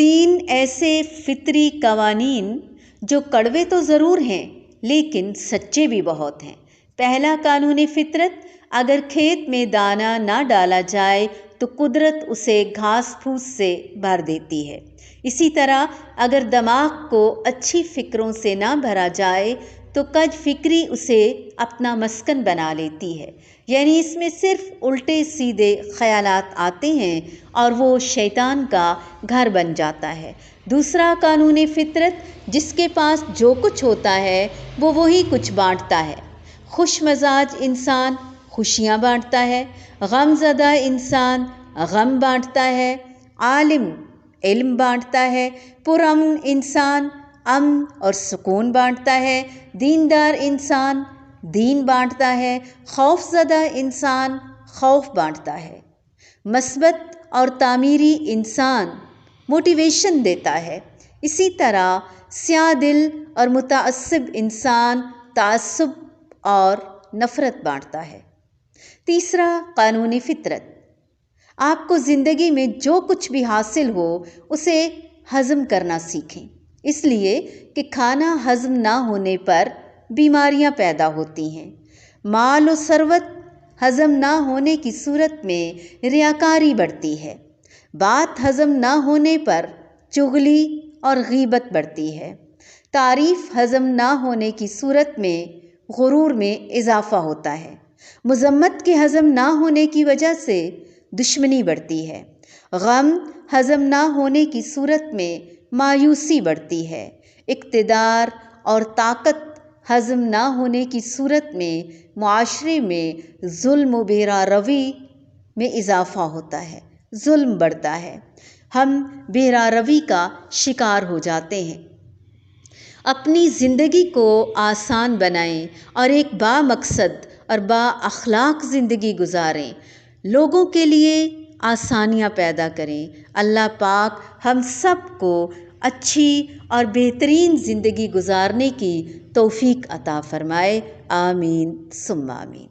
3 ایسے فطری قوانین جو کڑوے تو ضرور ہیں لیکن سچے بھی بہت ہیں۔ پہلا قانون فطرت، اگر کھیت میں دانہ نہ ڈالا جائے تو قدرت اسے گھاس پھوس سے بھر دیتی ہے۔ اسی طرح اگر دماغ کو اچھی فکروں سے نہ بھرا جائے تو کج فکری اسے اپنا مسکن بنا لیتی ہے، یعنی اس میں صرف الٹے سیدھے خیالات آتے ہیں اور وہ شیطان کا گھر بن جاتا ہے۔ دوسرا قانون فطرت، جس کے پاس جو کچھ ہوتا ہے وہ وہی کچھ بانٹتا ہے۔ خوش مزاج انسان خوشیاں بانٹتا ہے، غم زدہ انسان غم بانٹتا ہے، عالم علم بانٹتا ہے، پرامن انسان امن اور سکون بانٹتا ہے، دیندار انسان دین بانٹتا ہے، خوف زدہ انسان خوف بانٹتا ہے، مثبت اور تعمیری انسان موٹیویشن دیتا ہے۔ اسی طرح سیاہ دل اور متعصب انسان تعصب اور نفرت بانٹتا ہے۔ تیسرا قانون فطرت، آپ کو زندگی میں جو کچھ بھی حاصل ہو اسے ہضم کرنا سیکھیں، اس لیے کہ کھانا ہضم نہ ہونے پر بیماریاں پیدا ہوتی ہیں۔ مال و ثروت ہضم نہ ہونے کی صورت میں ریاکاری بڑھتی ہے۔ بات ہضم نہ ہونے پر چغلی اور غیبت بڑھتی ہے۔ تعریف ہضم نہ ہونے کی صورت میں غرور میں اضافہ ہوتا ہے۔ مذمت کے ہضم نہ ہونے کی وجہ سے دشمنی بڑھتی ہے۔ غم ہضم نہ ہونے کی صورت میں مایوسی بڑھتی ہے۔ اقتدار اور طاقت ہضم نہ ہونے کی صورت میں معاشرے میں ظلم و بے روی میں اضافہ ہوتا ہے، ظلم بڑھتا ہے، ہم بے روی کا شکار ہو جاتے ہیں۔ اپنی زندگی کو آسان بنائیں اور ایک با مقصد اور با اخلاق زندگی گزاریں، لوگوں کے لیے آسانیاں پیدا کریں۔ اللہ پاک ہم سب کو اچھی اور بہترین زندگی گزارنے کی توفیق عطا فرمائے، آمین ثم آمین۔